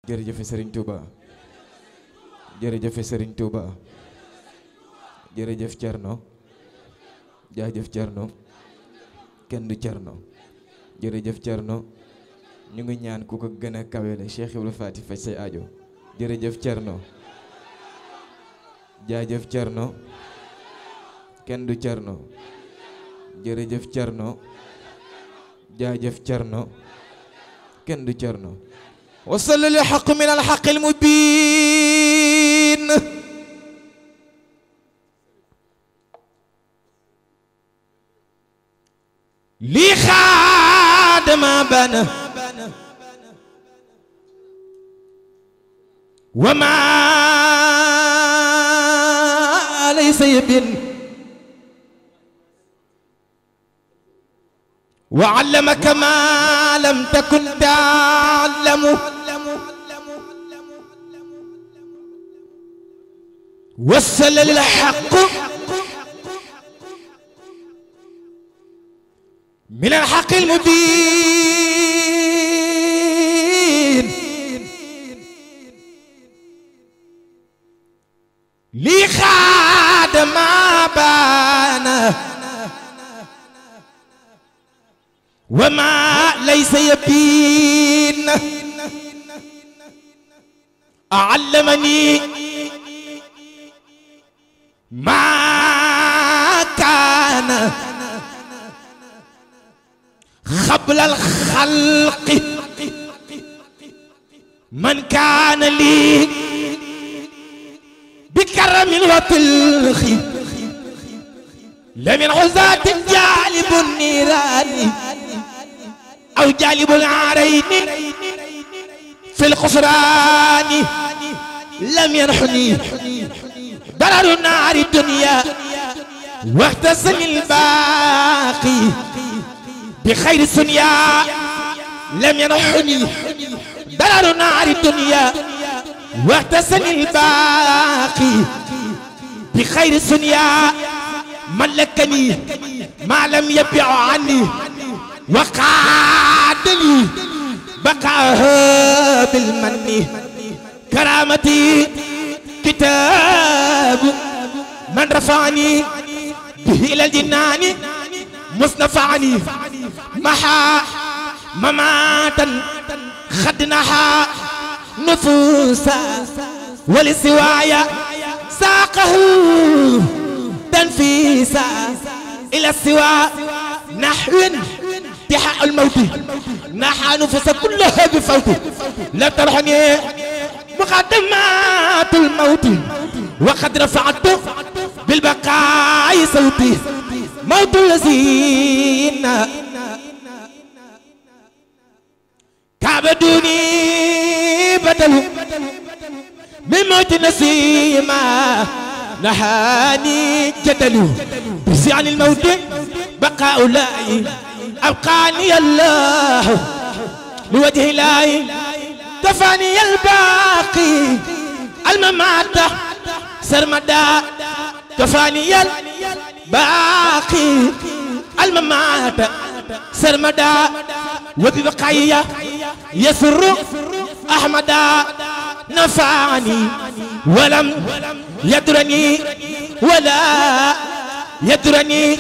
jërëjëf Serigne Touba jërëjëf Serigne Touba jërëjëf Thierno jaajëf Thierno kenn du Thierno jërëjëf Thierno ñu ngi ñaan ku ko gën a kawele Cheikh Ibrahima Fati faj say aajo jërëjëf Thierno jaajëf Thierno kenn du Thierno jërëjëf Thierno jaajëf Thierno kenn du Thierno وصل للحق من الحق المبين لي خادم بنا وما ليس يبين وعلمك ما لم تكن تعلم وصل للحق من الحق المبين لي خادم بان وما ليس يبين علمني ما كان قبل الخلق من كان لي بكرم وطلخ لمن عزاة جالب النيران أو جالب العارين في الخسران لم ينحني ضرر نار الدنيا واغتسل الباقي بخير السنيا لم ينحني ضرر نار الدنيا واغتسل الباقي بخير السنيا ملكني ما لم يبيع عني وقعدني بقاها بالمن كرامتي كتاب من رفعني به إلى الجنان مصنفعني محا مماتا خدنها نفوسا ولسوايا ساقه تنفيسا إلى السواء نحو انتحاء الموت نحى نفوس كلها بفوت لا ترحني مقدمات الموت وقد رفعت بالبقاء صوتي موت الذين كابدوني بدلوا من موت نسيما نهاني جدلوا بزي عن الموت بقاء لاي أبقاني الله لوجه الله كفاني الباقي الممات سرمدا كفاني الباقي الممات سرمدا وببقايا يسر أحمدا نفعني ولم يدرني ولا يدرني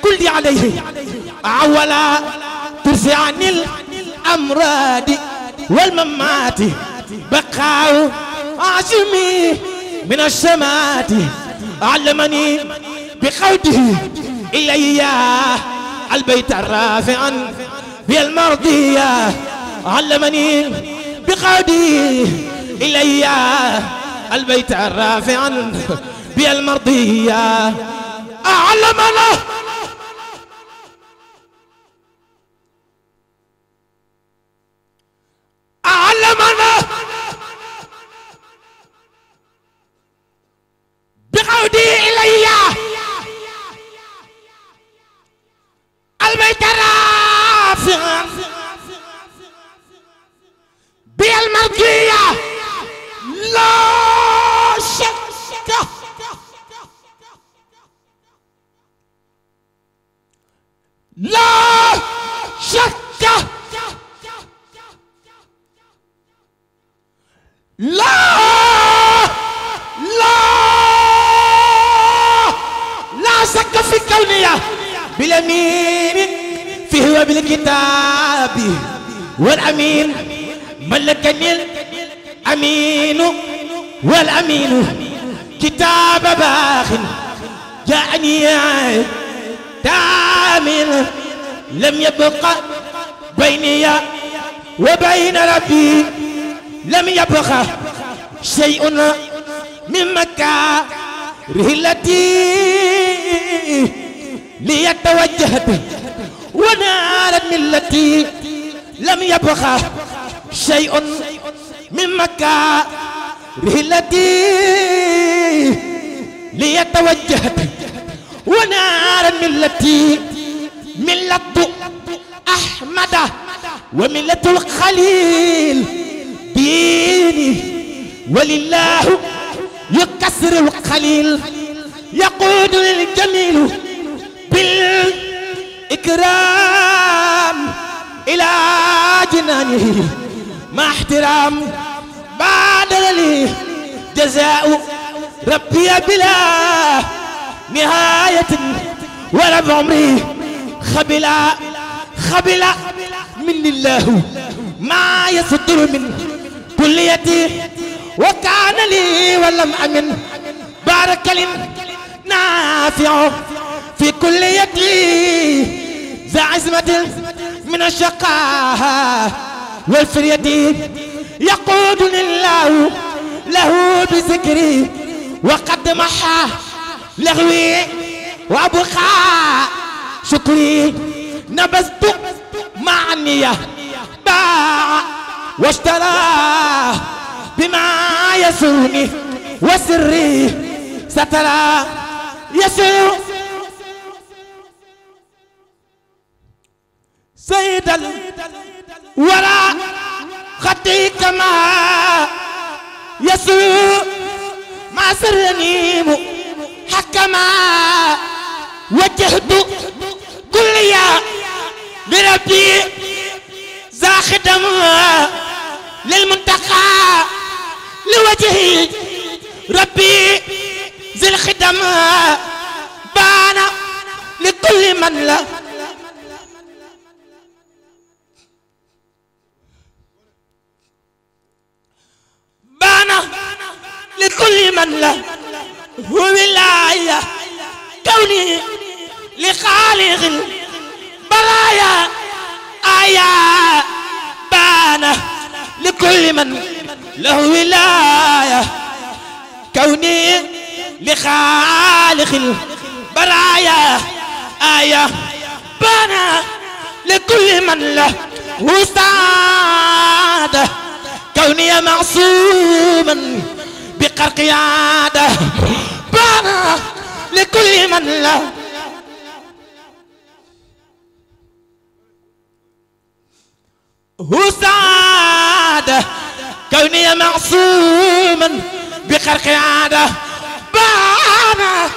كل عليه عولا ترسي عن الأمراض والممات بقاء عاشمي من الشمات علمني بقوته إلي البيت الرافعا بالمرضية علمني بقوته إلي البيت الرافعا بالمرضية علمنا بقودي إلي البيت الرافع بالمرضية لا شك لا شك لا لا لا شك في كونية بالأمين فيه وبالكتاب والأمين ملكني الأمين والأمين كتاب باخ جاءني تامل لم يبقى بيني وبين ربي لم يبقى شيء من مكاره التي ليتوجهت ونالت من التي لم يبقى شيء من مكاره التي ليتوجهت ونالت من التي ملة أحمد وملة الخليل ديني ولله يكسر الخليل يقود الجميل بالإكرام إلى جنانه مع احترام بعد لي جزاء ربي بلا نهاية ورب عمري خبلا من الله ما يصدر من كليتي وكان لي ولم أمن بارك لي نافع في كليتي ذا عزمة من الشقاء والفرية يقودني الله له بذكري وقد محى لغوي وأبقى شكري نبذت مع النية باع واشترى بما يسرني وسري سترى يسر سيد الورى خطي كما يسر ما سرني حكما وجهت كليا بربي ذا خدم للمنتقى لوجهي ربي ذي الخدم بان لكل من له بان لكل من له ولاية كوني لخالق البرايا آية بان لكل من له ولاية كوني لخالق البرايا آية بان لكل من له وسادة كوني معصوما بقرق عادة بان لكل من له وسادة كوني معصوما بقرق عادة بان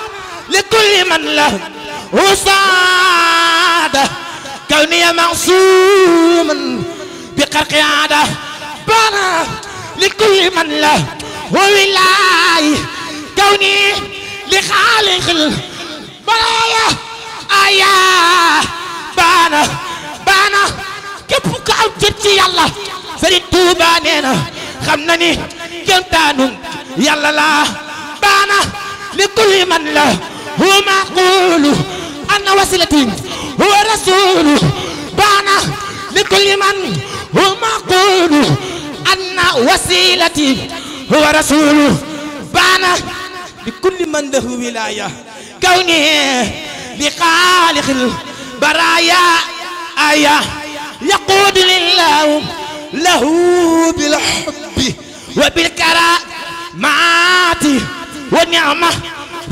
لكل من له وسادة كوني معصوما بقرق عادة بان لكل من له وولاي كوني لخالق البرايا آية بانا képp ku aw jëm ci yàlla Sëriñ Tuuba nee na xam na ni kéemtaanu yàlla la baana li kulli man la huwa maqulu anna wasilati huwa rasulu baana li kulli man huwa maqulu anna wasilati huwa rasulu baana li kulli man lahu wilaya kawni li xaaliqil baraaya aya يقود لله له بالحب وبالكرامات والنعمة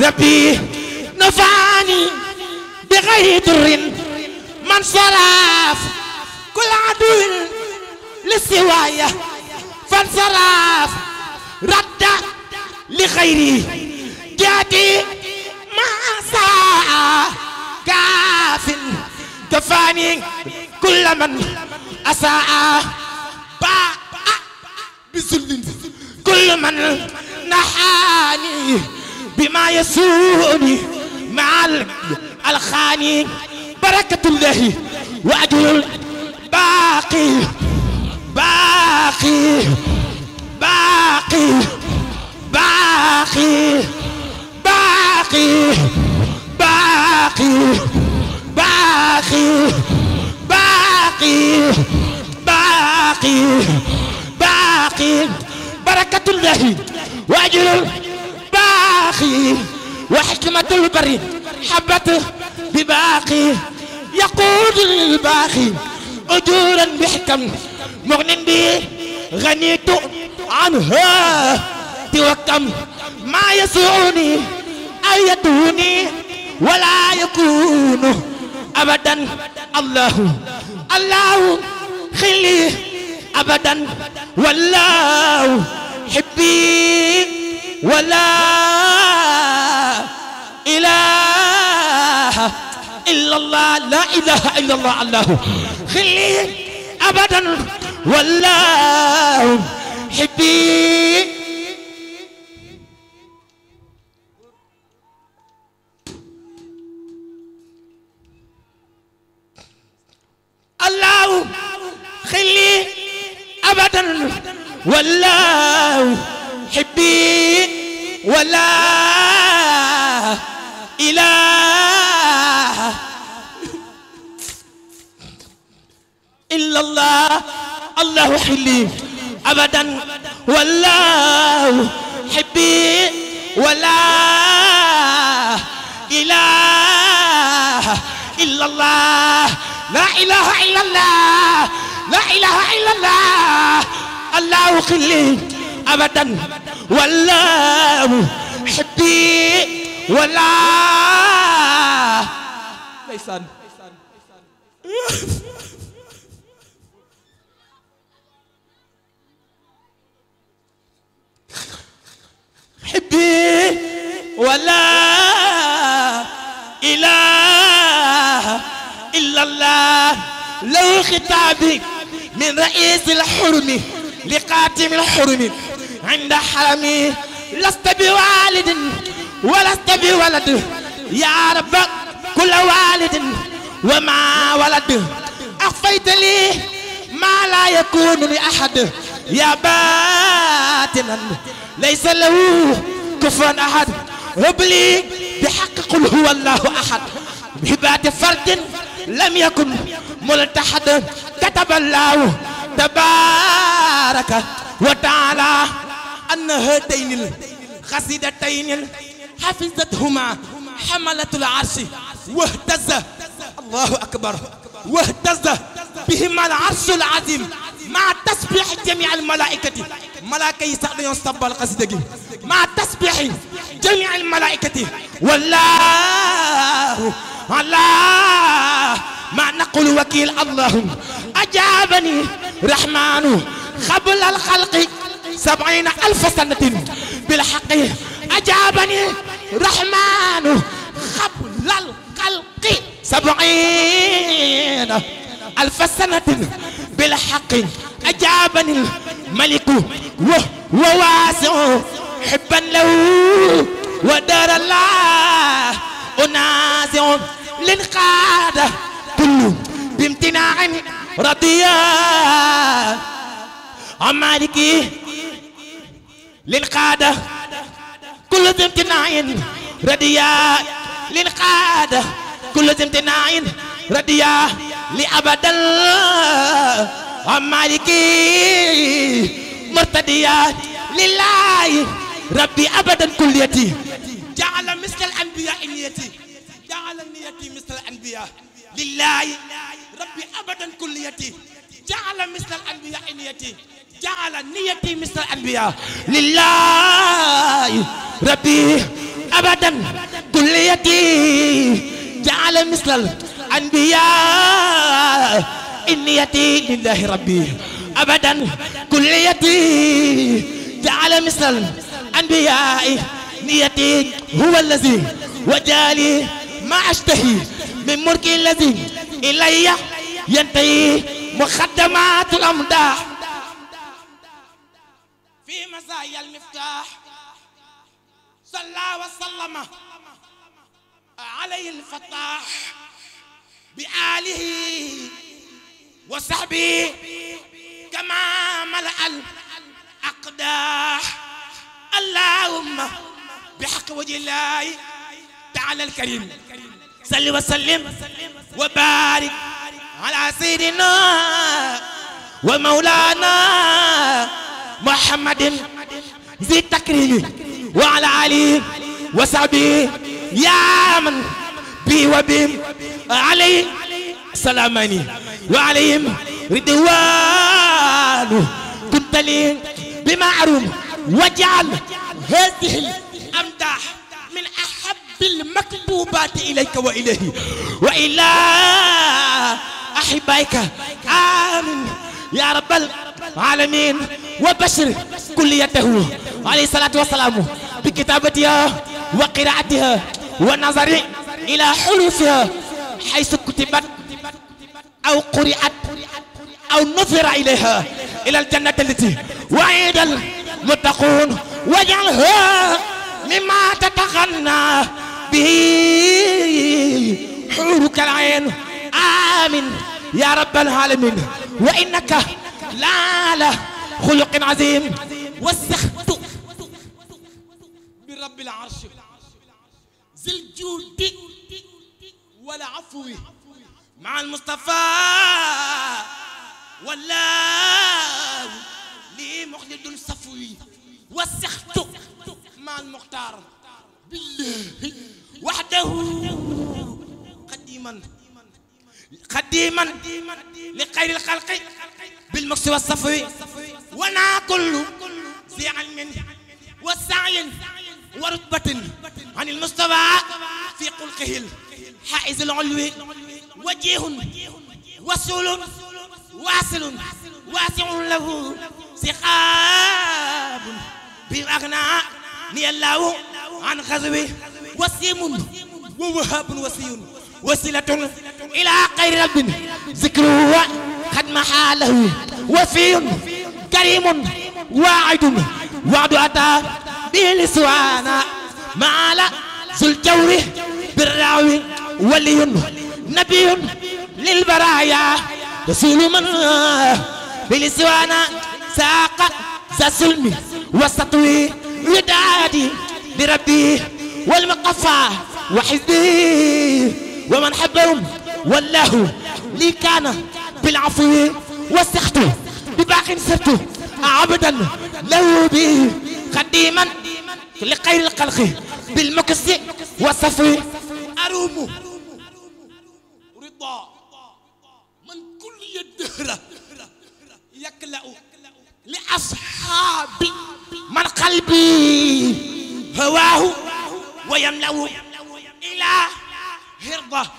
ربي نفعني بغير ضر من صرف كل عدو لسوايا فانصرف رد لخيري جاتي ما ساء كاف كفاني كل من أساء باء بذل من نحاني بما يسوني مع الخاني بركة الله وأجر باقي باقي باقي باقي باقي باقي باقي باقي باقي باقي بركة الله وأجر باقي وحكمة البر حبته بباقي يقود للباقي أجورا بحكم مغن بي غنيت عنها توكم ما يسعني أو يدوني ولا يكون أبدا الله الله خلي أبدا والله حبي ولا إله إلا الله لا إله إلا الله الله خلي أبدا والله حبي الله خلي أبدا والله حبي ولا إله إلا الله الله خلي أبدا والله حبي ولا إله إلا الله لا إله إلا الله لا إله إلا الله الله خلي أبدا والله حبي ولا ليسان حبي ولا إله إلا الله لو خطابي من رئيس الحرم لقاتم الحرم عند حرمي لست بوالد ولست بولد يا رب كل والد وما ولد أخفيت لي ما لا يكون لأحد يا باتنا ليس له كفوا أحد هب لي بحق قل هو الله أحد بهبات فرد لم يكن ملتحد كتب الله تبارك وتعالى أن هاتين الخسيدتين حفظتهما حملة العرش واهتز الله أكبر واهتز بهما العرش العظيم مع تسبيح جميع الملائكة ملائكة يسألون صب القصيدة مع تسبيح جميع الملائكة والله الله ما نقول وكيل الله أجابني رحمن قبل الخلق 70,000 سنة بالحق أجابني رحمن قبل الخلق 70,000 سنة بالحق أجابني الملك وهو واسع حبا له ودار الله أنازع للقادة كل بامتناع رضيا عمالكي للقادة كل بامتناع رضيا للقادة كل بامتناع رضيا لأبد عمالكي مرتديا لله ربي أبدا كليتي جعل مثل الأنبياء نيتي جعل نيتي مثل الأنبياء لله ربي أبدا كليتي جعل مثل الأنبياء نيتي جعل نيتي مثل الأنبياء لله ربي أبدا كليتي جعل مثل الأنبياء نيتي لله ربي أبدا كليتي جعل مثل الأنبياء نيتي هو الذي وجالي ما أشتهي من ملك الذي إلي ينتهي مقدمات الأمداح في مسايا المفتاح صلى وسلم عليه الفتاح بآله وصحبه كما ملأ الأقداح اللهم بحق وجه الله تعالى الكريم صل وسلم وبارك على سيدنا ومولانا محمد ذي التكريم وعلى آله وصحبه يا من بي وبهم عليه سلاماني وعليهم رضوان كنت لي بمعروف وجعل هذه الأمداح من أحب المكتوبات إليك وإليه وإلى أحبائك آمين يا رب العالمين وبشر كليته عليه الصلاة والسلام بكتابتها وقراءتها والنظر إلى حروفها حيث كتبت أو قرأت أو نظر إليها إلى الجنة التي وعد المتقون واجعلها مما تتغنى به حورك العين آمين يا رب العالمين وإنك لعلى خلق عظيم وسخت برب العرش ذي الجود والعفو مع المصطفى والله لي مخلد صفوي وسخت مع المختار بالله وحده قديما لخير الخلق بالمكس والصفوي وانا كل ذي علم وسعي ورتبة عن المستوى في قلقه الحائز العلوي وجيه وصول واصل واسع له سخاب بأغنى لي الله عن غزوه وسيم ووهاب وسي وسيلة إلى خير رب ذكره قد محاله وفي كريم واعد وعد أتى به لسوانا معال ذو الجور بالراوي ولي نبي للبرايا رسول من بلسوانا ساق ذا سلم وسطوي ودادي لربي والمقفى وحزبي ومن حبهم والله لي كان بالعفو والسخط بباق سرت عبدا له به قديما لخير الخلق بالمكس والصفو أروم رضا من كل الدهر يكلأ لأصحاب من قلبي هواه ويملأ إلى هرضة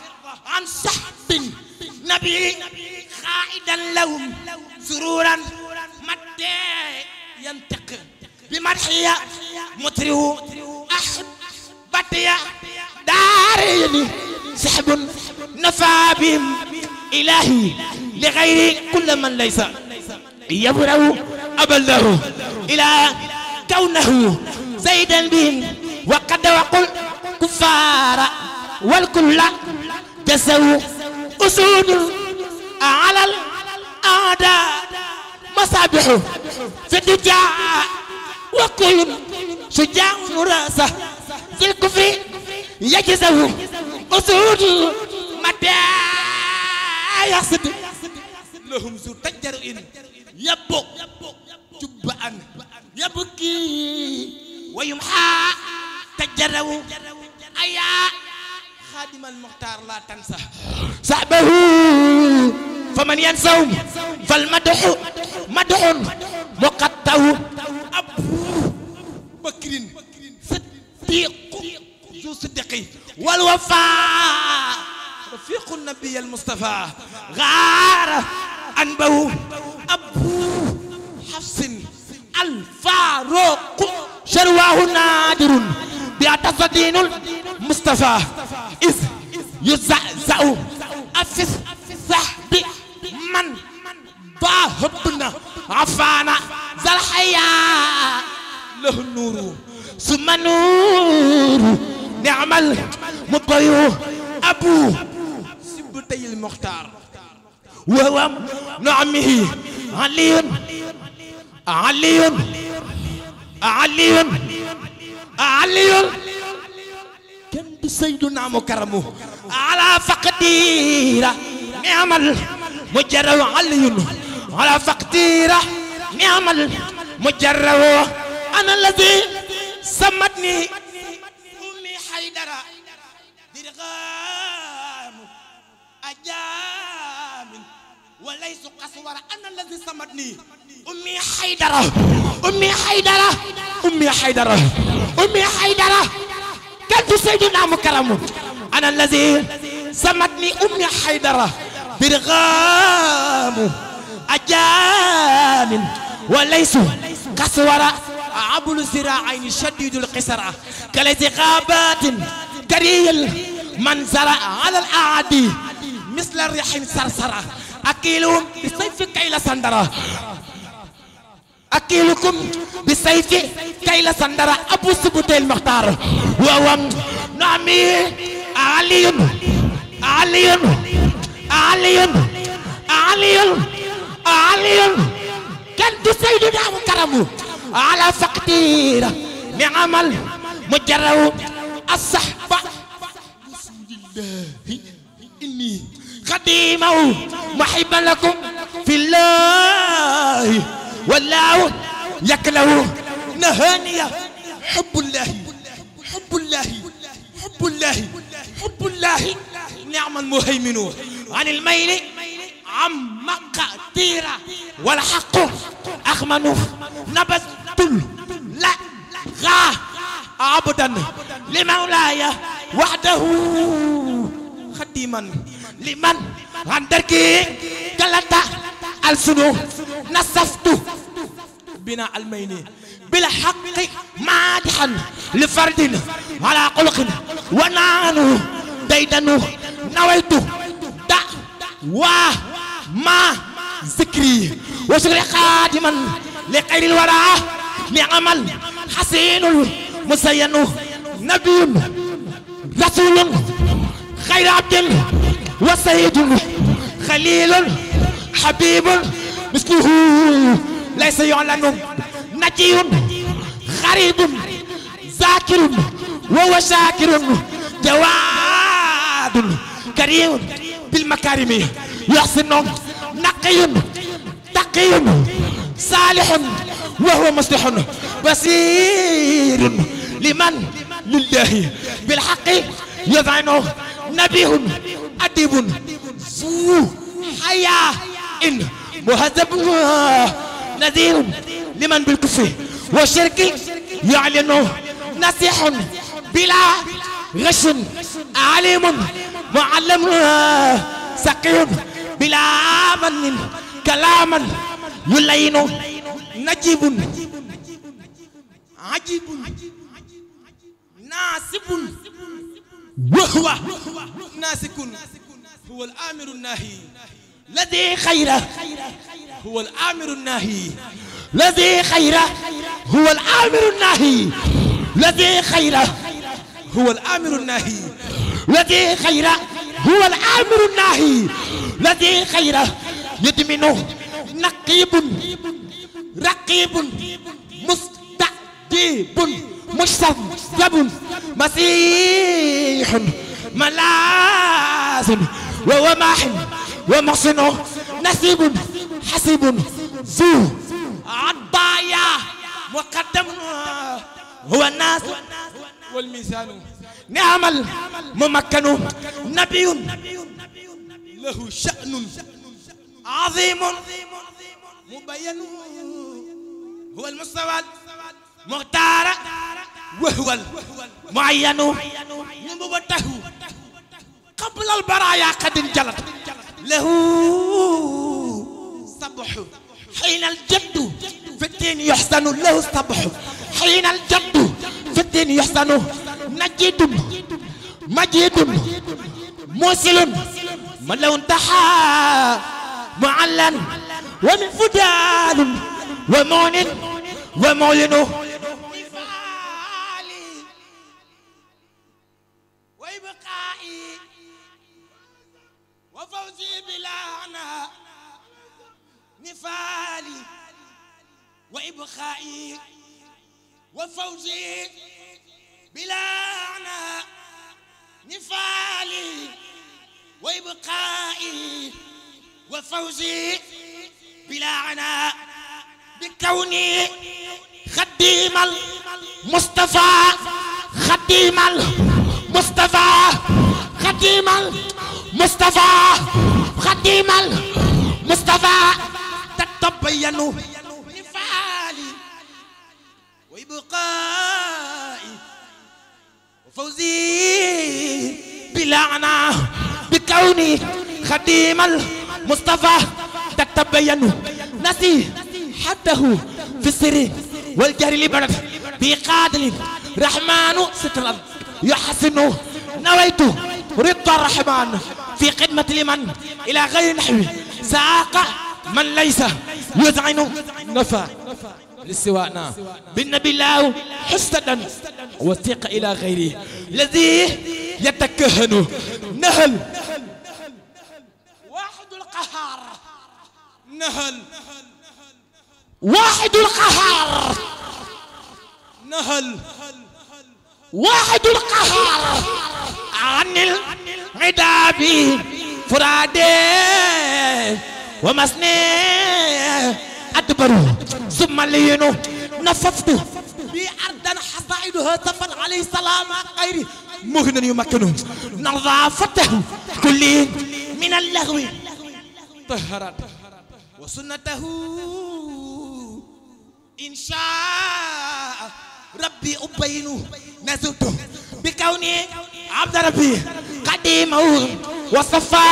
عن صحب نبي خائدا لهم سرورا متى ينتقل بمدحية متره أحب بطية داريني سحب نفى بهم إلهي لغير كل من ليس يبرأ أبا الله إلى كونه زيدا بهم وقد وقل كفار والكل جسوا أسود على الأعداء مصابيح في الدجاء وكل شجاع راسه في الكفر يجزه أسود متى يصد لهم زور تجرؤ يبق جبأ يبكي ويمحى تجرؤ أيا خادم المختار لا تنسى صحبه فمن ينسوم فالمدح مدح مقطع أبو بكر صديق ذو صدقي والوفاء رفيق النبي المصطفى غار أنبه أبو حفص الفاروق شرواه نادر بيعتصدين المصطفى إذ يزعزع أفس صحب من ضاهبنا عفانا ذا الحياة له النور ثم نور نعم المطيو أبو سبتي المختار وهو نعمه علي علي علي علي كنت سيدنا مكرمه على فقديرة نعم المجرد علي على فقديرة نعم المجرد أنا الذي سمتني أمي حيدرة درغام أجام وليس قسورة أنا الذي سمتني أمي حيدرة أمي حيدرة أمي حيدرة أمي حيدرة كنت سيدنا مكرم أنا الذي سمتني أمي حيدرة برغام أجام وليس قسورة عبل الزراعين شديد القسرة كالذي غابات كريه المنظر على الأعادي مثل الريح سرسرة أكيلهم بسيف كيل سندرة أكيلكم بسيف كيل سندرة أبو سبوت المختار وهو نعمي علي علي علي علي علي كنت سيدنا مكرم على فقدير نعم مجرد الصحبة رسول الله إني خديمه محبا لكم في الله والله يكله نهانية حب الله حب الله حب الله حب الله نعم المهيمن عن الميل عم مقديرة والحق أخمن نبت لا غا عبدا لمولاي وحده خديما لمن عندك كلتا السنو نصفت بنا الميني بالحق مادحا لفرد على خلق ونانو ديدنو نويت دا وما ذكري وشكري خادما لخير الورى نعم حسين مسين نبي رسول خير عبد وسيد خليل حبيب مثله ليس يعلن نجي غريب ذاكر وهو شاكر جواد كريم بالمكارم يحسن نقي تقي صالح وهو مصلح بصير لمن لله بالحق يذعن نبي أديب ذو حياء مهذب نذير لمن بالكفر والشرك يعلن نصيح بلا غش عليم معلم سقي بلا من كلاما يلين نجيب عجيب ناسب وهو ناسك هو الآمر الناهي الذي خيره هو الآمر الناهي الذي خيره هو الآمر الناهي الذي خيره هو الآمر الناهي الذي خيره هو الآمر الناهي الذي خيره يدمنه نقيب رقيب مستجيب مستجاب مسيح ملاذ وهو ماح ومحسن نسيب حسيب ذو عطايا مقدم هو الناس والميزان نعم الممكن نبي له شأن عظيم مبين هو المستوى المختار وهو المعين نبوته قبل البرايا قد انجلت له صبح حين الجد في الدين يحسن له الصبح حين الجد في الدين يحسن نجد مجيد موصل من لو انتحى معلن ومن فدان ومون ومولن وإبقائي وفوزي بلانا نفالي وإبقائي وفوزي بلانا نفالي وإبقائي وفوزي بلانا بكوني خديم المصطفى خديم المصطفى خديم المصطفى خديم المصطفى تتبين نفالي وإبقائي وفوزي بلعنة بكوني خديم المصطفى تتبين نسي حده في السر والجهر لبرد بقادر رحمن سترا يحسن نويت رضا الرحمن في خدمة لمن إلى غير نحو ساق من ليس يذعن نفع لسوانا بالنبي الله حسدا وثيق إلى غيره الذي يتكهن نهل واحد القهار نهل واحد القهار نهل واحد القهار عن العذاب فرادي ومسني أدبر ثم لينو نففت بأرضا حصائدها تفن عليه السلام غيري مهنا يمكنه نظافته كل من اللغو طهرت وسنته إن شاء ربي أبين نزلت بكوني عبد ربي قديمه وصفى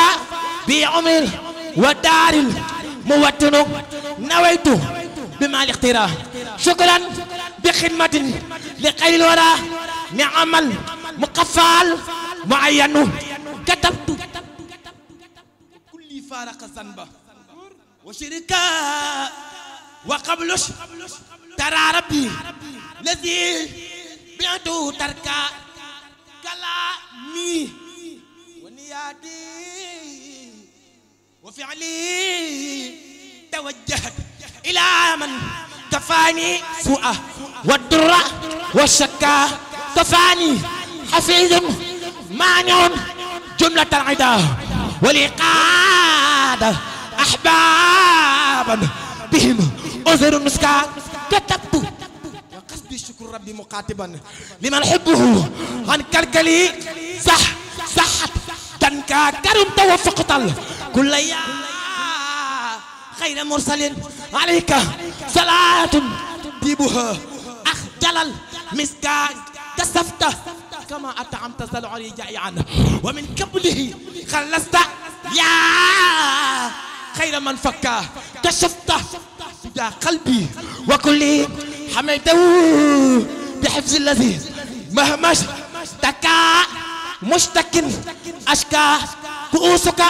بعمر ودار موتن نويت بما الاختراع شكرا بخدمة لخير الورى نعم المقفال معين كتبت كل فارق ذنبه وشركا وقبلش ترى ربي الذي بعته تركا كلامي ونياتي وفعلي توجهت إلى من كفاني سوء والضر والشكا كفاني حفيظ مانع جملة العدا والإقادة أحبابا بهم أزر النسكا كتبت وقصدي شكر ربي مقاتبا لمن حبه عن كالكلي صحت تنكا كرم توفقت كل يا خير مرسل عليك صلاة ديبها أخجل المسكا كسفت كما أطعمت زلعري جائعا ومن قبله خلصت يا خير من فكا كشفت يا قلبي وكلي حميته بحفظ الذي مهما اشتكى مشتك أشكى كؤوسك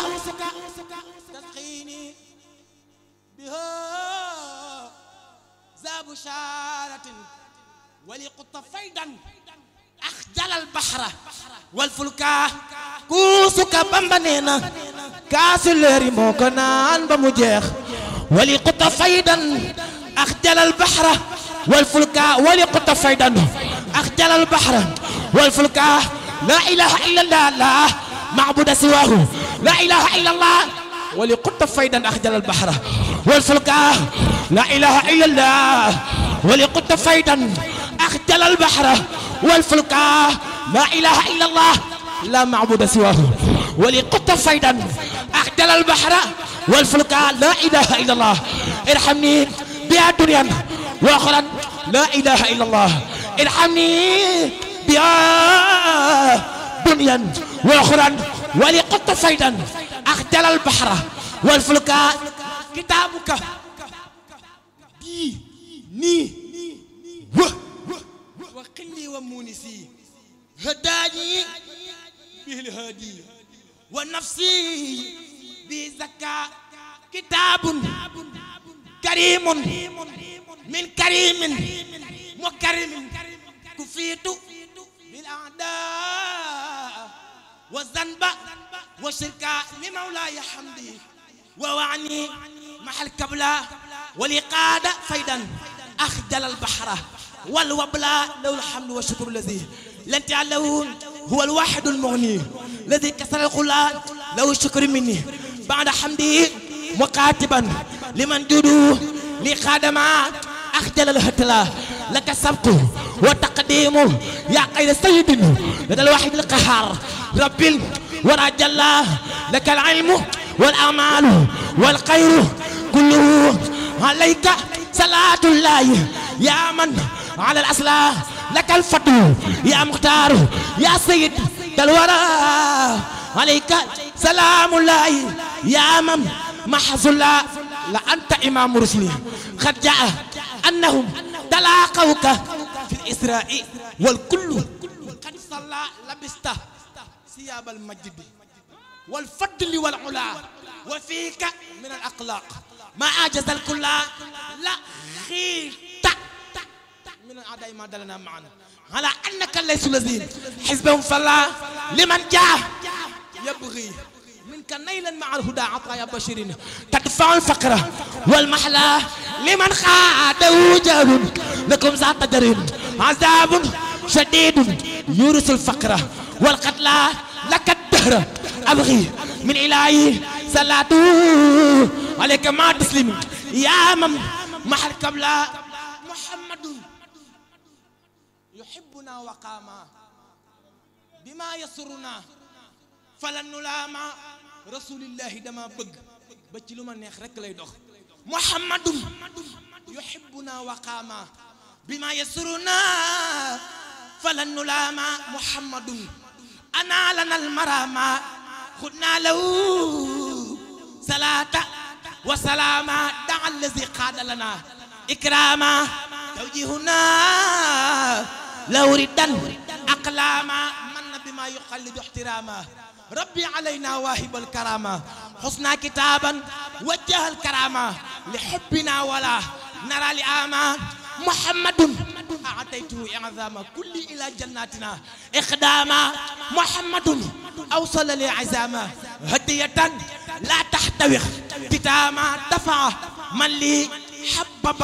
تسقيني بها ذا بشارة ولقط فيدا أخجل البحر والفلكا كوسك بمبنينا كاسلري موكنان بمجيخ ولقط فيدا أخجل البحر والفلكا ولقط فيدا أخجل البحر والفلكا لا إله إلا الله لا معبود سواه لا إله إلا الله ولقط فيدا أخجل البحر والفلكا لا إله إلا الله ولقط فيدا أخجل البحر والفلكا لا إله إلا الله لا معبود سواه ولقط فيدا أخجل البحر والفلكا لا إله إلا الله ارحمني بها دنيا وأخرى لا إله إلا الله ارحمني بها دنيا وأخرى ولقط فيدا أخجل البحر والفلكا كتابك ني وقلي ومونسي هداني به الهادي ونفسي بزكاة كتاب كريم من كريم مكرم كفيت بالأعداء والذنب والشرك لمولاي حمدي ووعني مع الكبلة ولقاد فيدا أخجل البحر والوبلا له الحمد والشكر الذي لن تعلمون هو الواحد المغني الذي كسر القلال له الشكر مني بعد حمدي مكاتبا لمن جدوا لخادما أخجل الهتلا لك السبق وتقديم يا قيد السيد لدى الواحد القهار رب ورجل لك العلم والأعمال والخير كله عليك صلاة الله يا من على الأصلاح لك الفتو يا مختار يا سيد الورى عليك سلام الله يا من محظ الله لأنت إمام رسلي قد جاء أنهم تلاقوك في الإسراء والكل قد صلى لبست ثياب المجد والفضل والعلا وفيك من الأخلاق ما أعجز الكل لا خيط من الأعداء ما دلنا معنا على أنك ليس الذين حزبهم فلا لمن جاء يبغي منك نيلا مع الهدى عطايا بشرين تدفع الفقر والمحلى لمن خاده جهل لكم ذات جرين عذاب شديد يورث الفقر والقتلى لك الدهر أبغي من إلهي صلاته عليك ما تسلم يا من محل قبل محمد يحبنا وقاما بما يسرنا فلن نلام رسول الله دما بغ بتي لوما نيه رك لاي دوخ محمد يحبنا وقاما بما يسرنا فلن نلام محمد أنا لنا المرامى خدنا له صلاة وسلام دع الذي قاد لنا إكراما توجيهنا لو ردا أقلاما من بما يقلد احتراما ربي علينا واهب الكرامة حسنا كتابا وجه الكرامة لحبنا ولا نرى لآما محمد أعطيته إعظاما كل إلى جناتنا إخداما محمد أوصل لي عزاما هدية لا تحتوي كتاما دفع من لي حبب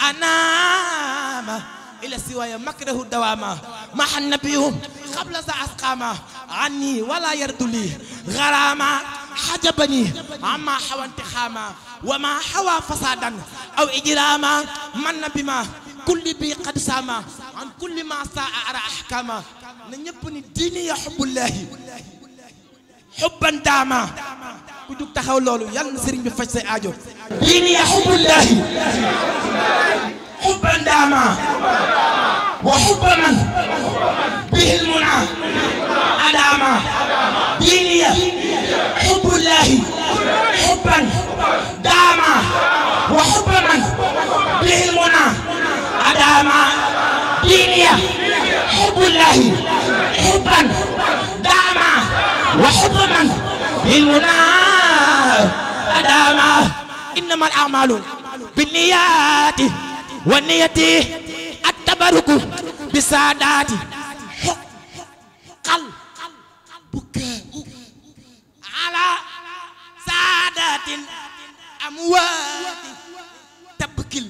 الأنام إلى سواي مكره الدواما مع النبي قبل ذا أسقاما عني ولا يرد لي غراما حجبني عما حوى انتخاما وما حوى فسادا أو إجراما من بما كل بي قد ساما عن كل ما ساء أرى أحكاما نيبني الدين يحب الله حبا داما كدوك تخاو لولو يالنا سيرين بي فاج سي aajo دين يحب الله حبا داما وحب من به المنى أداما ديني حب الله حبا داما وحب من به المنى أداما ديني حب الله حبا داما وحب من به المنى أداما إنما الأعمال بالنيات والنية التبرك بسادات قل بكاء على سادات أموات تبكل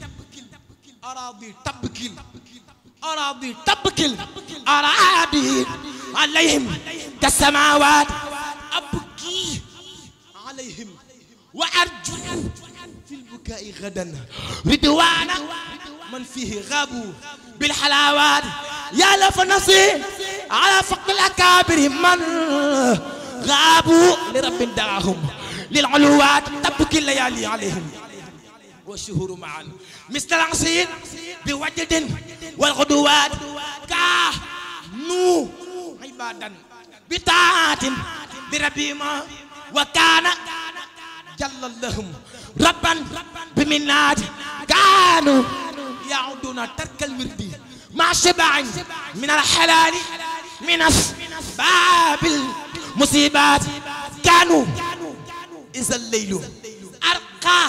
أراضي تبكل أراضي تبكل أراضي عليهم كالسماوات أبكي عليهم وأرجو في البكاء غدا رضوانا من فيه غابوا بالحلاوات يا لف نفسي على فقد الأكابر من غابوا لرب دعاهم للعلوات تبكي الليالي عليهم والشهور معا مثل العصير بوجد والغدوات كانوا عبادا بطاعة بربهما وكان جل لهم ربا بمنات كانوا يعودون ترك الورد مع شبع من الحلال من أسباب المصيبات كانوا إذا الليل أرقى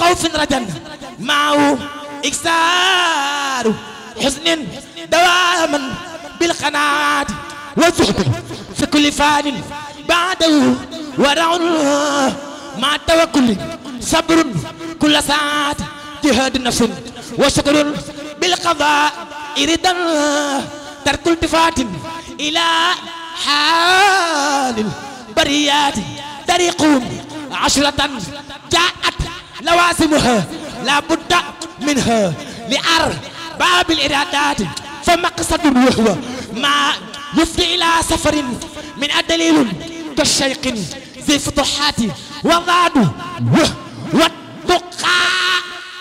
خوف رجا معه إكسار حزن دواما بالقناعات والزهد في كل فان بعده ورع مع التوكل صبر كل ساعة جهاد النفس وشكر بالقضاء إردا ترك التفات إلى حال البريات طريقهم عشرة جاءت لوازمها لا بد منها لأرباب الإرادات فمقصد وهو ما يفضي إلى سفر من الدليل كالشيق ذي فتوحات وضاد والتقى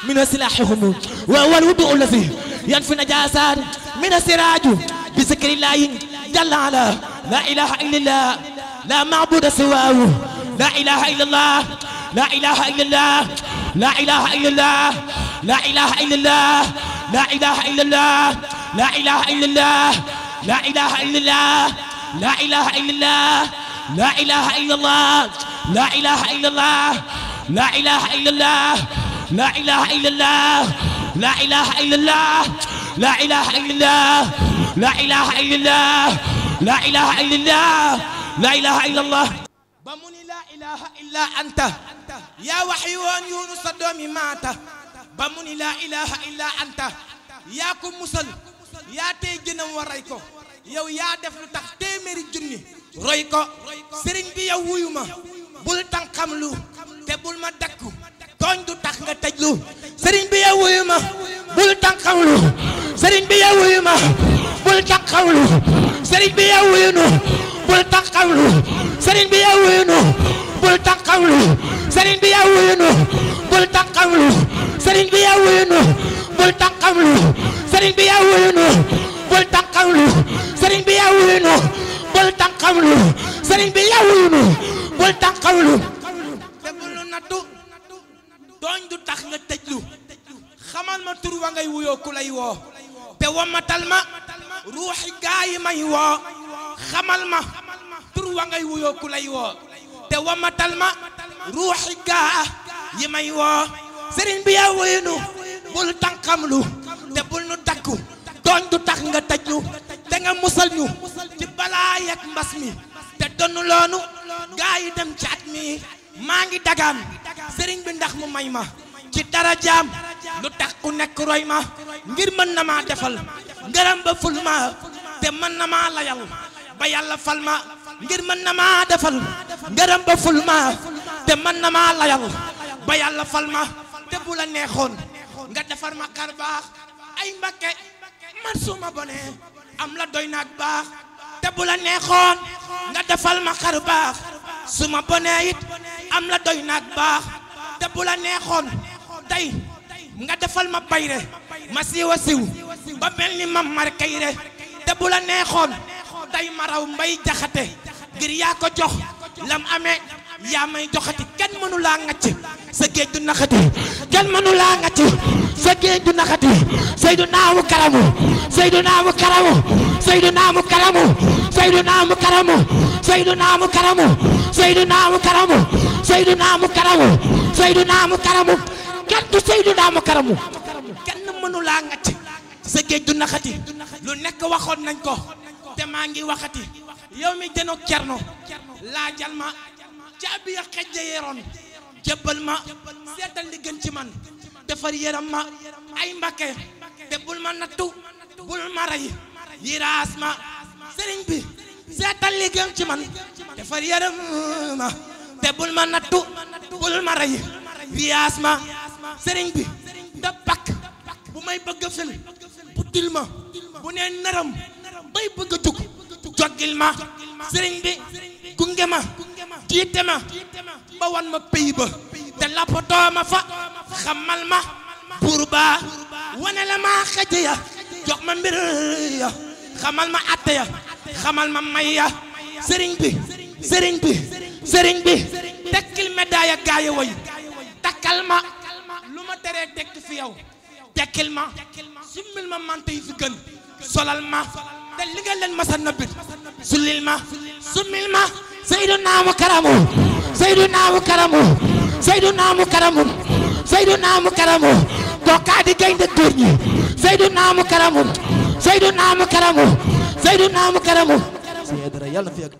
من سلاحهم وهو الوضوء الذي ينفي النجاسات من السراج بذكر الله جل على لا إله إلا الله لا معبود سواه لا إله إلا الله لا إله إلا الله لا إله إلا الله لا إله إلا الله لا إله إلا الله لا إله إلا الله لا إله إلا الله لا إله إلا الله لا إله إلا الله لا إله إلا الله لا إله إلا الله لا إله إلا الله لا إله إلا الله لا إله إلا الله لا إله إلا الله لا إله إلا الله لا إله إلا الله بمني لا إله إلا أنت يا وحيوان يونس دومي مات بمني لا إله إلا أنت يا كم مسل يا تي جنم ورايكو yow yaa def lu tax téeméeri junni roy ko sëriñ bi yow wuyu ma bul tànqam lu te bul ma dakku tooñ du tax nga tëjlu sëriñ bi yow wuyu ma bul tànqam lu sëriñ bi yow wuyu ma bul tànqam lu sëriñ bi yow wuyu nu bul tànqam lu sëriñ bi yow wuyu nu bul tànqam lu sëriñ bi yow wuyu nu bul tànqam lu sëriñ bi yow wuyu nu bul tànqam lu sëriñ bi yow wuyu nu bul tànqam lu sëriñ bi yaa wuyu nu bul tànqam lu sëriñ bi yaa wuyu nu bul tànqam lu te bul nu nattu tooñ du tax nga tëjlu xamal ma tur wa ngay wuyoo ku lay woo te wamatal ma ruuxi gaa yi may woo xamal ma tur wa ngay wuyoo ku lay woo te wamatal ma ruuxi gaa yi may woo sëriñ bi yaa wuyu nu bul tànqam lu te bul nu takku tooñ du tax nga tëjlu te nga musal ñu ci balaa yak mbas mi te donnu loonu gaa yi dem ci at mi maa ngi dagaan sëriñ bi ndax mu may ma ci dara jaam lu tax ku nekk roy ma ngir mën na maa defal ngërëm ba ful ma te mën na maa layal ba yàlla fal ma ngir mën na maa defal ngërëm ba ful ma te mën na maa layal ba yàlla fal ma te bu la neexoon nga defar ma kar baax ay Mbakke man suma bonee am la doy naag baax te bu la neexoon nga defal ma xar baax suma bonee it am la doy naag baax te bu la neexoon tey nga defal ma bayre ma siiwa siw ba mel ni mam mar kayre te bu la neexoon tey ma raw mbay jaxate ngir yaa ko jox lam amee yaa may joxati kenn mënu laa ngacc sa géej du naxati kenn mënu laa ngacc sa géej du naxati Seydunaa mu karamu Seydunaa mu karamu Seydunaa mu karamu Seydunaa mu karamu Seydunaa mu karamu Seydunaa mu karamu Seydunaa mu karamu Seydunaa mu karamu kenn du Seydunaa mu karamu kenn mënu laa ngacc sa géej du naxati lu nekk waxoon nañ ko te maa ngi waxati yow mi jënoog Cerno laajal ma caabi ya xejje yeroon jébbal ma seetal li gën ci man defar yaram ma ay Mbakke te bul ma nattu bul ma rey yiraas ma sëriñ bi seetal li gën ci man defar yaram ma te bul ma nattu bul ma rey yiraas ma sëriñ bi da bakk bu may bëgg a fel buddil ma bu nee nëram bay bëgg a jug joggil ma sëriñ bi gunge ma jiite ma ba wan ma pays ba te lappatoo ma fa xamal ma buur ba wane la ma xëj ya jox ma mbir ya xamal ma atte ya xamal ma may ya sëriñ bi sëriñ bi sëriñ bi tekkil médaille gaaya way takkal ma lu ma teree tekk fi yow tekkil ma summil ma mante yi fi gën solal ma te li nga leen masa nabit sulil ma summil ma Seydunaa mu karamu Seydunaa mu karamu Seydunaa mu karamu Seydina mu karamu kookaa di gaynde góor ñi Seydina mu karamu Seydina mu karamu Seydina mu karamu Seydi Aidara yàlla na fi ak